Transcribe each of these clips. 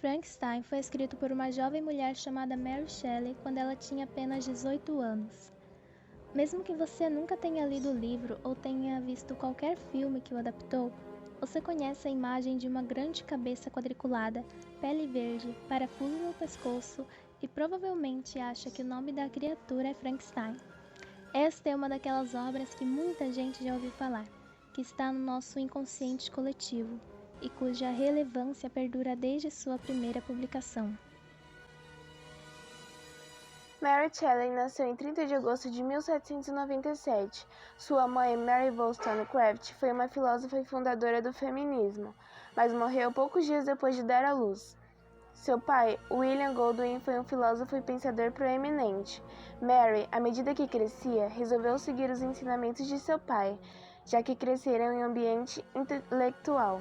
Frankenstein foi escrito por uma jovem mulher chamada Mary Shelley quando ela tinha apenas 18 anos. Mesmo que você nunca tenha lido o livro ou tenha visto qualquer filme que o adaptou, você conhece a imagem de uma grande cabeça quadriculada, pele verde, parafuso no pescoço e provavelmente acha que o nome da criatura é Frankenstein. Esta é uma daquelas obras que muita gente já ouviu falar, que está no nosso inconsciente coletivo e cuja relevância perdura desde sua primeira publicação. Mary Shelley nasceu em 30 de agosto de 1797. Sua mãe, Mary Wollstonecraft, foi uma filósofa e fundadora do feminismo, mas morreu poucos dias depois de dar à luz. Seu pai, William Godwin, foi um filósofo e pensador proeminente. Mary, à medida que crescia, resolveu seguir os ensinamentos de seu pai, já que cresceram em um ambiente intelectual.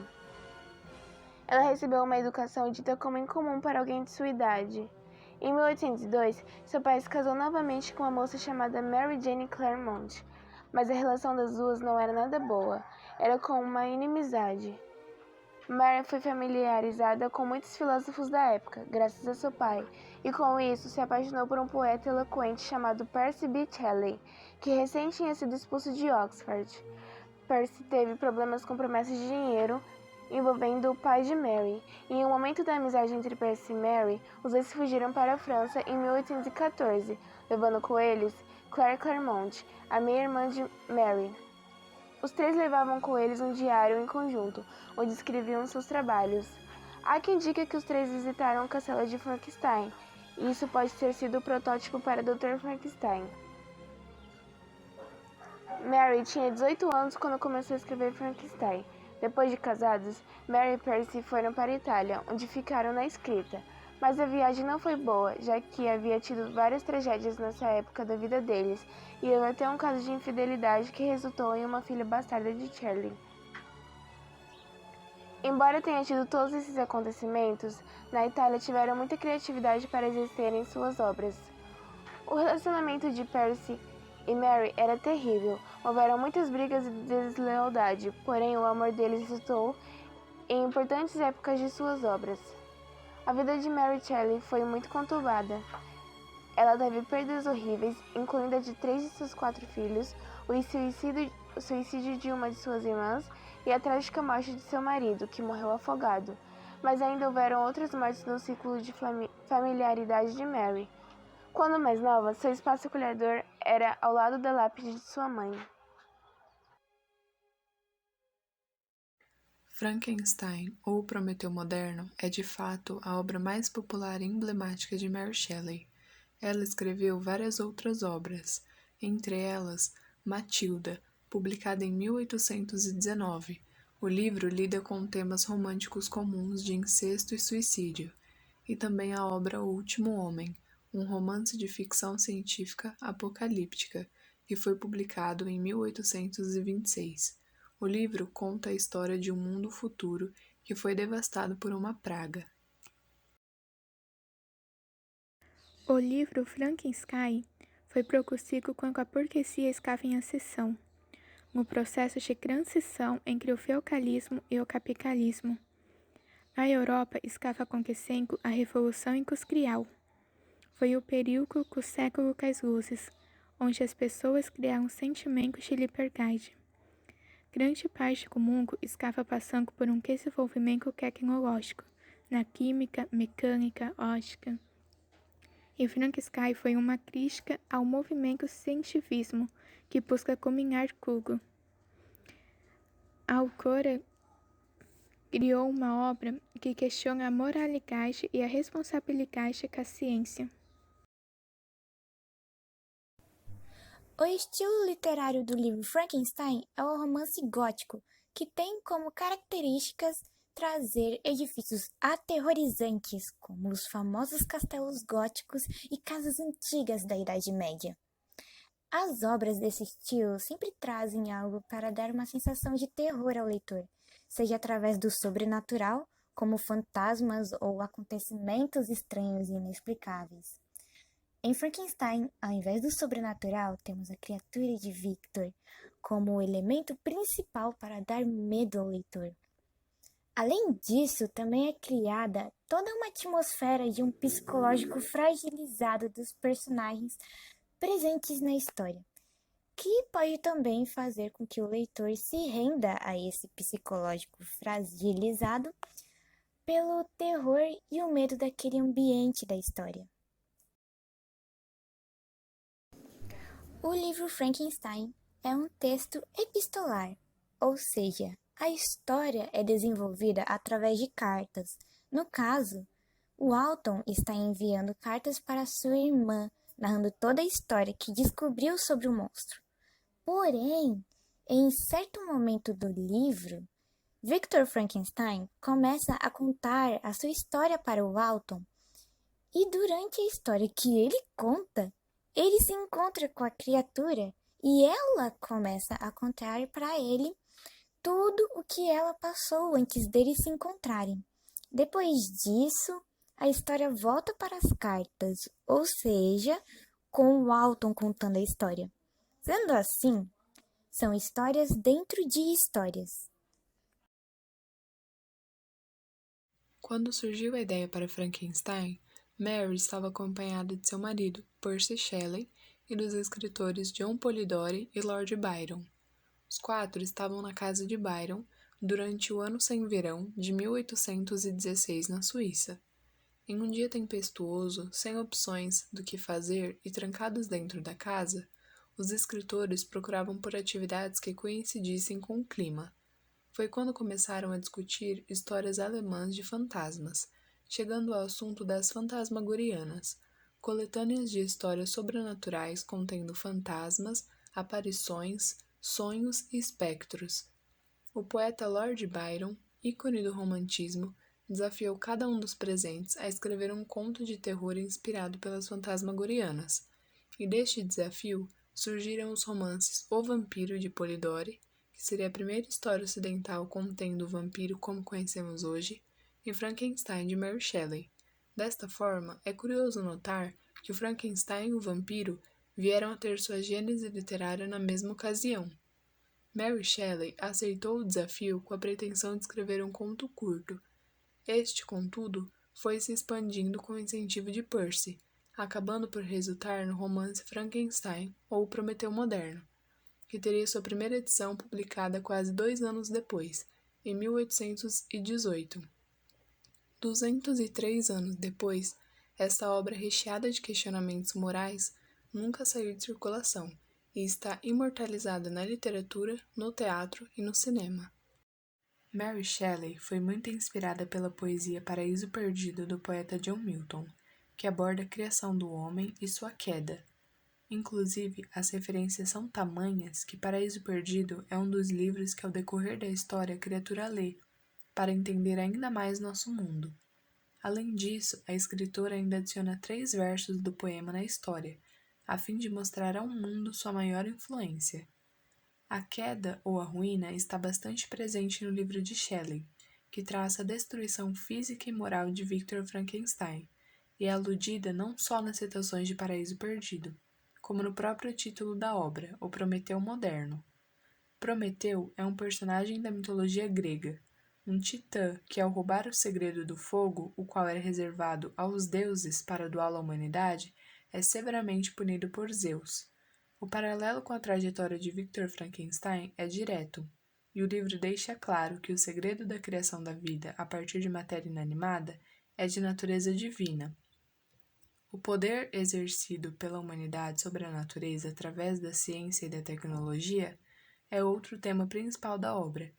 Ela recebeu uma educação dita como incomum para alguém de sua idade. Em 1802, seu pai se casou novamente com uma moça chamada Mary Jane Claremont, mas a relação das duas não era nada boa, era como uma inimizade. Mary foi familiarizada com muitos filósofos da época, graças a seu pai, e com isso se apaixonou por um poeta eloquente chamado Percy B. Shelley, que recém tinha sido expulso de Oxford. Percy teve problemas com promessas de dinheiro envolvendo o pai de Mary, e em um momento da amizade entre Percy e Mary, os dois fugiram para a França em 1814, levando com eles Claire Claremont, a meia-irmã de Mary. Os três levavam com eles um diário em conjunto, onde escreviam seus trabalhos. Há quem diga que os três visitaram o castelo de Frankenstein, e isso pode ter sido o protótipo para Dr. Frankenstein. Mary tinha 18 anos quando começou a escrever Frankenstein. Depois de casados, Mary e Percy foram para a Itália, onde ficaram na escrita. Mas a viagem não foi boa, já que havia tido várias tragédias nessa época da vida deles, e houve até um caso de infidelidade que resultou em uma filha bastarda de Shelley. Embora tenha tido todos esses acontecimentos, na Itália tiveram muita criatividade para exercerem suas obras. O relacionamento de Percy e Mary era terrível, houveram muitas brigas e deslealdade, porém o amor deles resultou em importantes épocas de suas obras. A vida de Mary Shelley foi muito conturbada. Ela teve perdas horríveis, incluindo a de 3 de seus 4 filhos, o suicídio de uma de suas irmãs e a trágica morte de seu marido, que morreu afogado. Mas ainda houveram outras mortes no ciclo de familiaridade de Mary. Quando mais nova, seu espaço acolhedor era ao lado da lápide de sua mãe. Frankenstein, ou Prometeu Moderno, é de fato a obra mais popular e emblemática de Mary Shelley. Ela escreveu várias outras obras, entre elas Matilda, publicada em 1819. O livro lida com temas românticos comuns de incesto e suicídio, e também a obra O Último Homem, um romance de ficção científica apocalíptica, que foi publicado em 1826. O livro conta a história de um mundo futuro que foi devastado por uma praga. O livro Frankenstein foi precursor quando a burguesia estava em ascensão, no processo de transição entre o feudalismo e o capitalismo. Na Europa estava acontecendo a Revolução Industrial. Foi o período do século das luzes, onde as pessoas criaram sentimentos de liberdade. Grande parte do mundo estava passando por um desenvolvimento tecnológico, na química, mecânica, ótica. E Frankenstein foi uma crítica ao movimento cientificismo que busca combinar tudo. A autora criou uma obra que questiona a moralidade e a responsabilidade da ciência. O estilo literário do livro Frankenstein é um romance gótico, que tem como características trazer edifícios aterrorizantes, como os famosos castelos góticos e casas antigas da Idade Média. As obras desse estilo sempre trazem algo para dar uma sensação de terror ao leitor, seja através do sobrenatural, como fantasmas ou acontecimentos estranhos e inexplicáveis. Em Frankenstein, ao invés do sobrenatural, temos a criatura de Victor como o elemento principal para dar medo ao leitor. Além disso, também é criada toda uma atmosfera de um psicológico fragilizado dos personagens presentes na história, que pode também fazer com que o leitor se renda a esse psicológico fragilizado pelo terror e o medo daquele ambiente da história. O livro Frankenstein é um texto epistolar, ou seja, a história é desenvolvida através de cartas. No caso, o Alton está enviando cartas para sua irmã, narrando toda a história que descobriu sobre o monstro. Porém, em certo momento do livro, Victor Frankenstein começa a contar a sua história para o Alton, e durante a história que ele conta, ele se encontra com a criatura e ela começa a contar para ele tudo o que ela passou antes deles se encontrarem. Depois disso, a história volta para as cartas, ou seja, com o Alton contando a história. Sendo assim, são histórias dentro de histórias. Quando surgiu a ideia para Frankenstein, Mary estava acompanhada de seu marido, Percy Shelley, e dos escritores John Polidori e Lord Byron. Os quatro estavam na casa de Byron durante o ano sem verão de 1816 na Suíça. Em um dia tempestuoso, sem opções do que fazer e trancados dentro da casa, os escritores procuravam por atividades que coincidissem com o clima. Foi quando começaram a discutir histórias alemãs de fantasmas, chegando ao assunto das fantasmagorianas, coletâneas de histórias sobrenaturais contendo fantasmas, aparições, sonhos e espectros. O poeta Lord Byron, ícone do romantismo, desafiou cada um dos presentes a escrever um conto de terror inspirado pelas fantasmagorianas, e deste desafio surgiram os romances O Vampiro de Polidori, que seria a primeira história ocidental contendo o vampiro como conhecemos hoje, e Frankenstein de Mary Shelley. Desta forma, é curioso notar que o Frankenstein e o vampiro vieram a ter sua gênese literária na mesma ocasião. Mary Shelley aceitou o desafio com a pretensão de escrever um conto curto. Este, contudo, foi se expandindo com o incentivo de Percy, acabando por resultar no romance Frankenstein, ou Prometeu Moderno, que teria sua primeira edição publicada quase 2 anos depois, em 1818. 203 anos depois, esta obra recheada de questionamentos morais nunca saiu de circulação e está imortalizada na literatura, no teatro e no cinema. Mary Shelley foi muito inspirada pela poesia Paraíso Perdido do poeta John Milton, que aborda a criação do homem e sua queda. Inclusive, as referências são tamanhas que Paraíso Perdido é um dos livros que, ao decorrer da história, a criatura lê, para entender ainda mais nosso mundo. Além disso, a escritora ainda adiciona 3 versos do poema na história, a fim de mostrar ao mundo sua maior influência. A queda ou a ruína está bastante presente no livro de Shelley, que traça a destruição física e moral de Victor Frankenstein, e é aludida não só nas citações de Paraíso Perdido, como no próprio título da obra, O Prometeu Moderno. Prometeu é um personagem da mitologia grega, um titã que, ao roubar o segredo do fogo, o qual era reservado aos deuses para doá-lo à humanidade, é severamente punido por Zeus. O paralelo com a trajetória de Victor Frankenstein é direto, e o livro deixa claro que o segredo da criação da vida a partir de matéria inanimada é de natureza divina. O poder exercido pela humanidade sobre a natureza através da ciência e da tecnologia é outro tema principal da obra,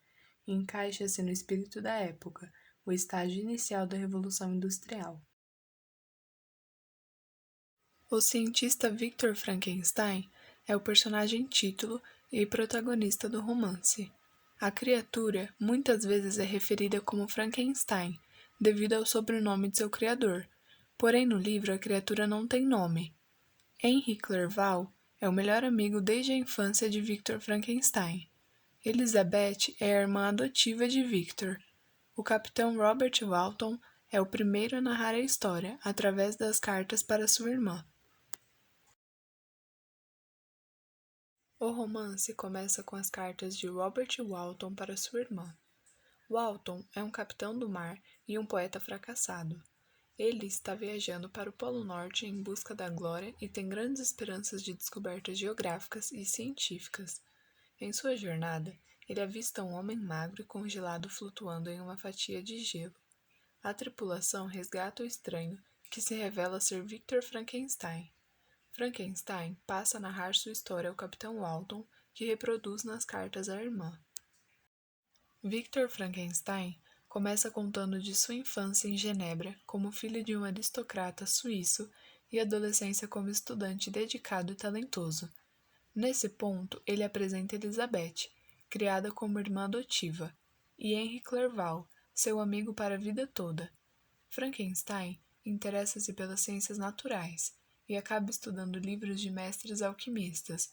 e encaixa-se no espírito da época, o estágio inicial da Revolução Industrial. O cientista Victor Frankenstein é o personagem título e protagonista do romance. A criatura muitas vezes é referida como Frankenstein, devido ao sobrenome de seu criador, porém no livro a criatura não tem nome. Henry Clerval é o melhor amigo desde a infância de Victor Frankenstein. Elizabeth é a irmã adotiva de Victor. O capitão Robert Walton é o primeiro a narrar a história através das cartas para sua irmã. O romance começa com as cartas de Robert Walton para sua irmã. Walton é um capitão do mar e um poeta fracassado. Ele está viajando para o Polo Norte em busca da glória e tem grandes esperanças de descobertas geográficas e científicas. Em sua jornada, ele avista um homem magro e congelado flutuando em uma fatia de gelo. A tripulação resgata o estranho, que se revela ser Victor Frankenstein. Frankenstein passa a narrar sua história ao Capitão Walton, que reproduz nas cartas à irmã. Victor Frankenstein começa contando de sua infância em Genebra como filho de um aristocrata suíço e adolescência como estudante dedicado e talentoso. Nesse ponto, ele apresenta Elizabeth, criada como irmã adotiva, e Henry Clerval, seu amigo para a vida toda. Frankenstein interessa-se pelas ciências naturais e acaba estudando livros de mestres alquimistas,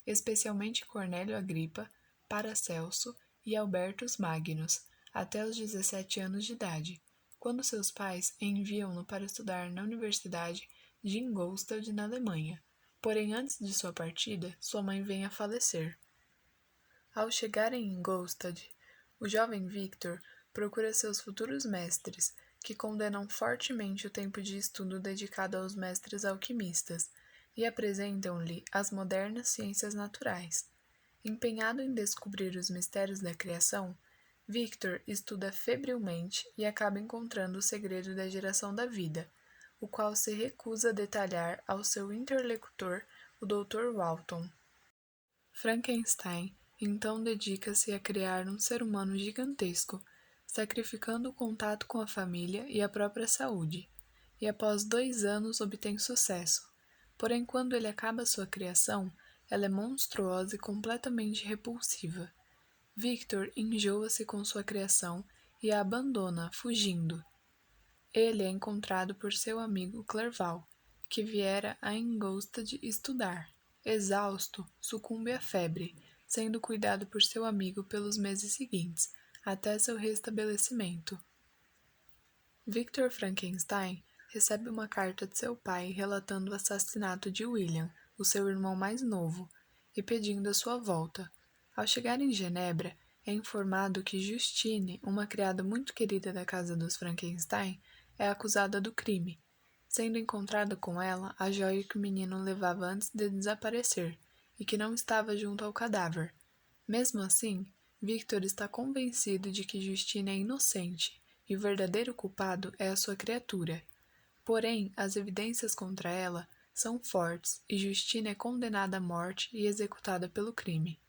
especialmente Cornélio Agripa, Paracelso e Albertus Magnus, até os 17 anos de idade, quando seus pais enviam-no para estudar na Universidade de Ingolstadt, na Alemanha. Porém, antes de sua partida, sua mãe vem a falecer. Ao chegar em Ingolstadt, o jovem Victor procura seus futuros mestres, que condenam fortemente o tempo de estudo dedicado aos mestres alquimistas e apresentam-lhe as modernas ciências naturais. Empenhado em descobrir os mistérios da criação, Victor estuda febrilmente e acaba encontrando o segredo da geração da vida, o qual se recusa a detalhar ao seu interlocutor, o Dr. Walton. Frankenstein então dedica-se a criar um ser humano gigantesco, sacrificando o contato com a família e a própria saúde, e após 2 anos obtém sucesso. Porém, quando ele acaba sua criação, ela é monstruosa e completamente repulsiva. Victor enjoa-se com sua criação e a abandona, fugindo. Ele é encontrado por seu amigo Clerval, que viera a Ingolstadt estudar. Exausto, sucumbe à febre, sendo cuidado por seu amigo pelos meses seguintes, até seu restabelecimento. Victor Frankenstein recebe uma carta de seu pai relatando o assassinato de William, o seu irmão mais novo, e pedindo a sua volta. Ao chegar em Genebra, é informado que Justine, uma criada muito querida da casa dos Frankenstein, é acusada do crime, sendo encontrada com ela a joia que o menino levava antes de desaparecer, e que não estava junto ao cadáver. Mesmo assim, Victor está convencido de que Justine é inocente, e o verdadeiro culpado é a sua criatura. Porém, as evidências contra ela são fortes e Justine é condenada à morte e executada pelo crime.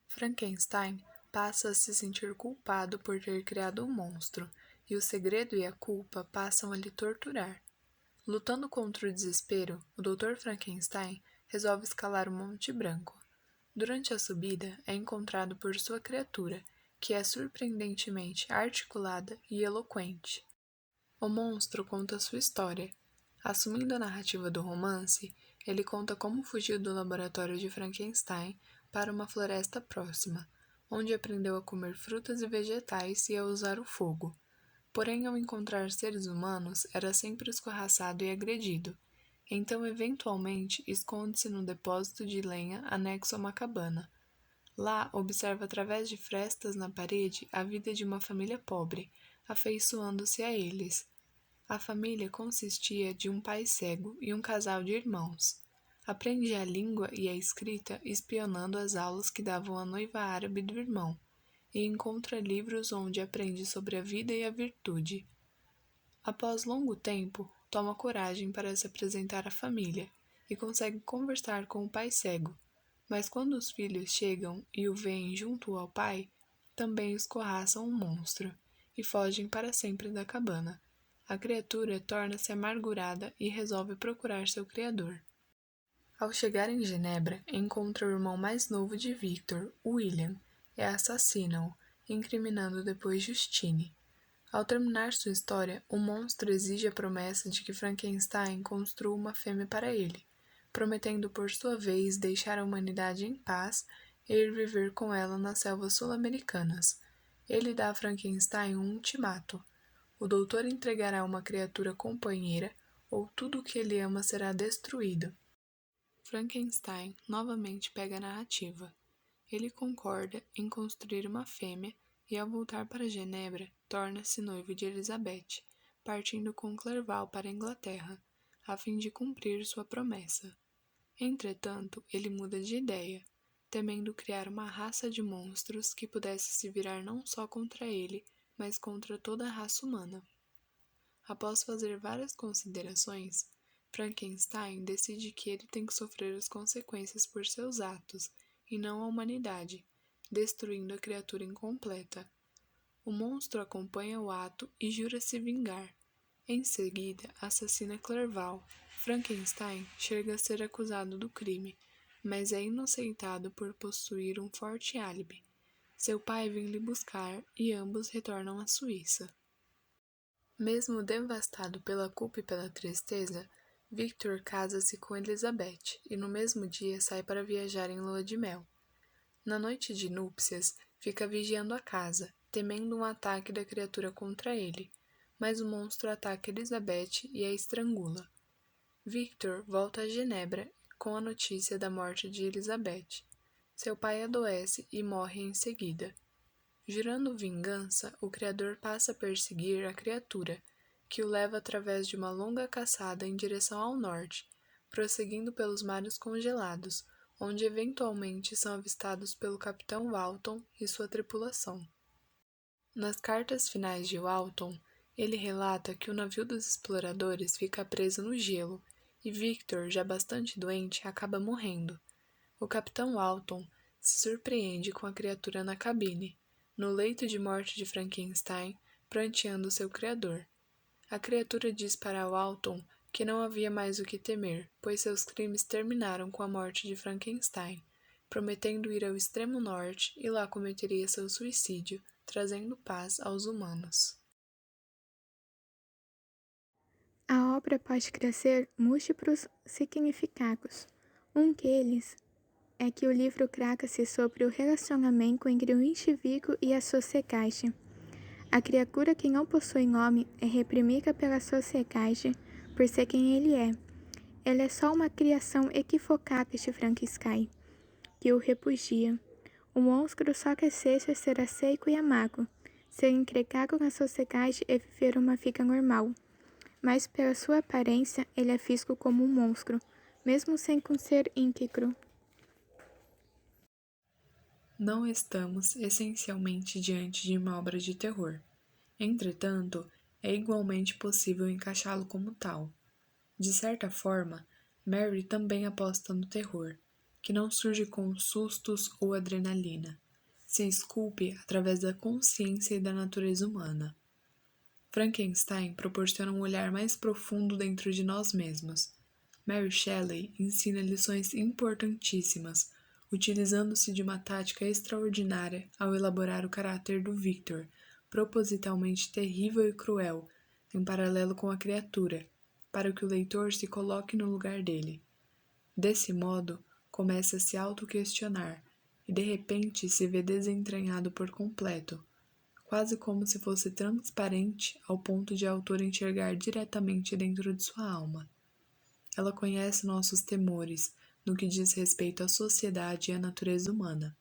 Frankenstein passa a se sentir culpado por ter criado um monstro, e o segredo e a culpa passam a lhe torturar. Lutando contra o desespero, o Dr. Frankenstein resolve escalar o Monte Branco. Durante a subida, é encontrado por sua criatura, que é surpreendentemente articulada e eloquente. O monstro conta sua história. Assumindo a narrativa do romance, ele conta como fugiu do laboratório de Frankenstein para uma floresta próxima, onde aprendeu a comer frutas e vegetais e a usar o fogo. Porém, ao encontrar seres humanos, era sempre escorraçado e agredido. Então, eventualmente, esconde-se no depósito de lenha anexo a uma cabana. Lá, observa através de frestas na parede a vida de uma família pobre, afeiçoando-se a eles. A família consistia de um pai cego e um casal de irmãos. Aprende a língua e a escrita espionando as aulas que davam a noiva árabe do irmão, e encontra livros onde aprende sobre a vida e a virtude. Após longo tempo, toma coragem para se apresentar à família e consegue conversar com o pai cego, mas quando os filhos chegam e o veem junto ao pai, também escorraçam o monstro e fogem para sempre da cabana. A criatura torna-se amargurada e resolve procurar seu criador. Ao chegar em Genebra, encontra o irmão mais novo de Victor, William, e assassinam-o, incriminando depois Justine. Ao terminar sua história, o monstro exige a promessa de que Frankenstein construa uma fêmea para ele, prometendo por sua vez deixar a humanidade em paz e ir viver com ela nas selvas sul-americanas. Ele dá a Frankenstein um ultimato. O doutor entregará uma criatura companheira ou tudo o que ele ama será destruído. Frankenstein novamente pega a narrativa. Ele concorda em construir uma fêmea e ao voltar para Genebra, torna-se noivo de Elizabeth, partindo com Clerval para a Inglaterra, a fim de cumprir sua promessa. Entretanto, ele muda de ideia, temendo criar uma raça de monstros que pudesse se virar não só contra ele, mas contra toda a raça humana. Após fazer várias considerações, Frankenstein decide que ele tem que sofrer as consequências por seus atos, e não a humanidade, destruindo a criatura incompleta. O monstro acompanha o ato e jura se vingar. Em seguida, assassina Clerval. Frankenstein chega a ser acusado do crime, mas é inocentado por possuir um forte álibi. Seu pai vem lhe buscar e ambos retornam à Suíça. Mesmo devastado pela culpa e pela tristeza, Victor casa-se com Elizabeth e no mesmo dia sai para viajar em lua de mel. Na noite de núpcias, fica vigiando a casa, temendo um ataque da criatura contra ele, mas o monstro ataca Elizabeth e a estrangula. Victor volta a Genebra com a notícia da morte de Elizabeth. Seu pai adoece e morre em seguida. Jurando vingança, o criador passa a perseguir a criatura, que o leva através de uma longa caçada em direção ao norte, prosseguindo pelos mares congelados, onde eventualmente são avistados pelo capitão Walton e sua tripulação. Nas cartas finais de Walton, ele relata que o navio dos exploradores fica preso no gelo e Victor, já bastante doente, acaba morrendo. O capitão Walton se surpreende com a criatura na cabine, no leito de morte de Frankenstein, pranteando seu criador. A criatura diz para Walton que não havia mais o que temer, pois seus crimes terminaram com a morte de Frankenstein, prometendo ir ao extremo norte e lá cometeria seu suicídio, trazendo paz aos humanos. A obra pode trazer múltiplos significados. Um deles é que o livro trata-se sobre o relacionamento entre o indivíduo e a sociedade. A criatura que não possui nome é reprimida pela sociedade por ser quem ele é. Ela é só uma criação equivocada de Frankenstein, que o repudia. O monstro só deseja ser aceito e amado, ser entregado na sociedade e viver uma vida normal. Mas pela sua aparência, ele é visto como um monstro, mesmo sem ser íntegro. Não estamos essencialmente diante de uma obra de terror. Entretanto, é igualmente possível encaixá-lo como tal. De certa forma, Mary também aposta no terror, que não surge com sustos ou adrenalina, se esculpe através da consciência e da natureza humana. Frankenstein proporciona um olhar mais profundo dentro de nós mesmos. Mary Shelley ensina lições importantíssimas, utilizando-se de uma tática extraordinária ao elaborar o caráter do Victor, propositalmente terrível e cruel, em paralelo com a criatura, para que o leitor se coloque no lugar dele. Desse modo, começa a se auto-questionar e de repente se vê desentranhado por completo, quase como se fosse transparente ao ponto de a autora enxergar diretamente dentro de sua alma. Ela conhece nossos temores no que diz respeito à sociedade e à natureza humana,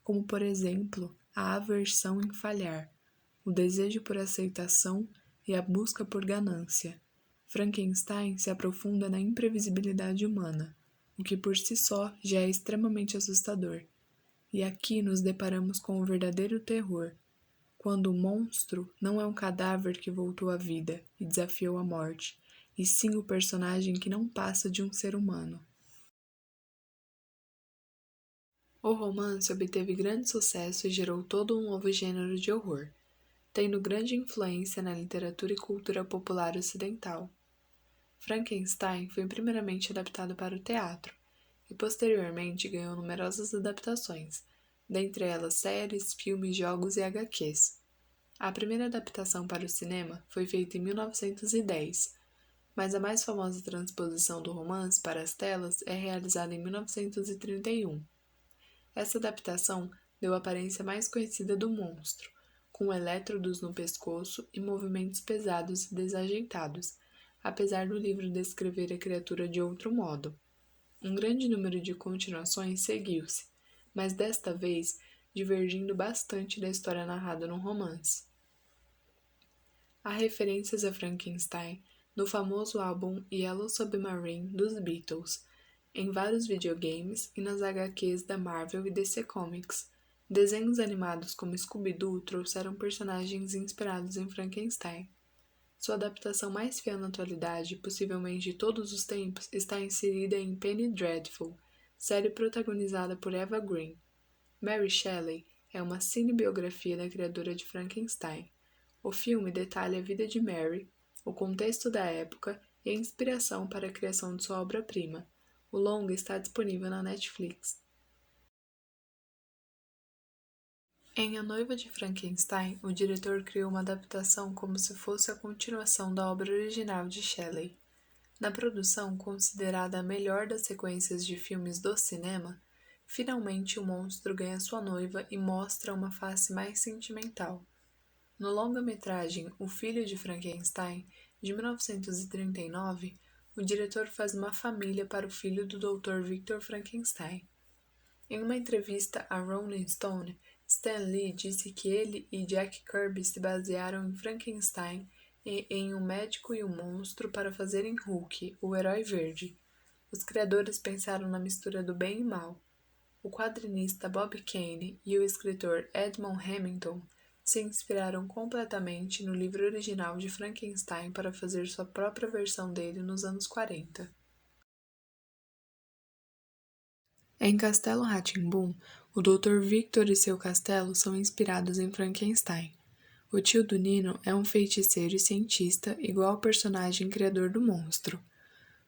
como, por exemplo, a aversão em falhar, o desejo por aceitação e a busca por ganância. Frankenstein se aprofunda na imprevisibilidade humana, o que por si só já é extremamente assustador. E aqui nos deparamos com o verdadeiro terror, quando o monstro não é um cadáver que voltou à vida e desafiou a morte, e sim o personagem que não passa de um ser humano. O romance obteve grande sucesso e gerou todo um novo gênero de horror, tendo grande influência na literatura e cultura popular ocidental. Frankenstein foi primeiramente adaptado para o teatro, e posteriormente ganhou numerosas adaptações, dentre elas séries, filmes, jogos e HQs. A primeira adaptação para o cinema foi feita em 1910, mas a mais famosa transposição do romance para as telas é realizada em 1931. Essa adaptação deu a aparência mais conhecida do monstro, com elétrodos no pescoço e movimentos pesados e desajeitados, apesar do livro descrever a criatura de outro modo. Um grande número de continuações seguiu-se, mas desta vez divergindo bastante da história narrada no romance. Há referências a Frankenstein no famoso álbum Yellow Submarine dos Beatles, em vários videogames e nas HQs da Marvel e DC Comics. Desenhos animados como Scooby-Doo trouxeram personagens inspirados em Frankenstein. Sua adaptação mais fiel na atualidade, possivelmente de todos os tempos, está inserida em Penny Dreadful, série protagonizada por Eva Green. Mary Shelley é uma cinebiografia da criadora de Frankenstein. O filme detalha a vida de Mary, o contexto da época e a inspiração para a criação de sua obra-prima. O longa está disponível na Netflix. Em A Noiva de Frankenstein, o diretor criou uma adaptação como se fosse a continuação da obra original de Shelley. Na produção, considerada a melhor das sequências de filmes do cinema, finalmente o monstro ganha sua noiva e mostra uma face mais sentimental. No longa-metragem O Filho de Frankenstein, de 1939, o diretor faz uma família para o filho do Dr. Victor Frankenstein. Em uma entrevista a Rolling Stone, Stan Lee disse que ele e Jack Kirby se basearam em Frankenstein e em Um Médico e um Monstro para fazerem Hulk, o Herói Verde. Os criadores pensaram na mistura do bem e mal. O quadrinista Bob Kane e o escritor Edmond Hamilton se inspiraram completamente no livro original de Frankenstein para fazer sua própria versão dele nos anos 40. Em Castelo Rá-Tim-Bum, o Dr. Victor e seu castelo são inspirados em Frankenstein. O tio do Nino é um feiticeiro e cientista igual ao personagem criador do monstro.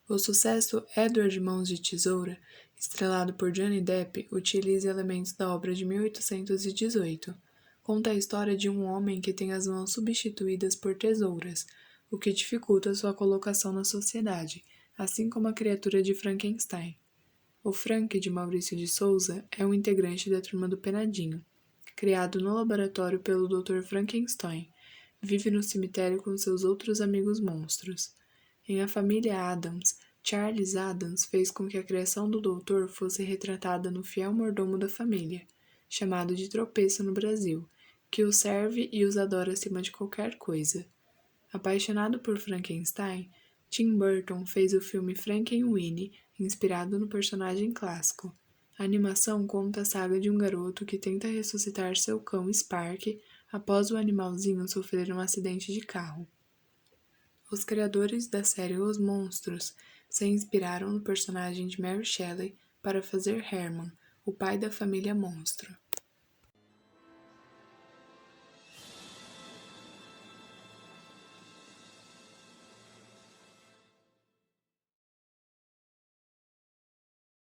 O sucesso Edward Mãos de Tesoura, estrelado por Johnny Depp, utiliza elementos da obra de 1818. Conta a história de um homem que tem as mãos substituídas por tesouras, o que dificulta sua colocação na sociedade, assim como a criatura de Frankenstein. O Frank, de Maurício de Souza, é um integrante da Turma do Penadinho. Criado no laboratório pelo Dr. Frankenstein, vive no cemitério com seus outros amigos monstros. Em A Família Addams, Charles Addams fez com que a criação do doutor fosse retratada no fiel mordomo da família, chamado de Tropeço no Brasil, que os serve e os adora acima de qualquer coisa. Apaixonado por Frankenstein, Tim Burton fez o filme Frankenweenie, inspirado no personagem clássico. A animação conta a saga de um garoto que tenta ressuscitar seu cão Spark após o animalzinho sofrer um acidente de carro. Os criadores da série Os Monstros se inspiraram no personagem de Mary Shelley para fazer Herman, o pai da família monstro.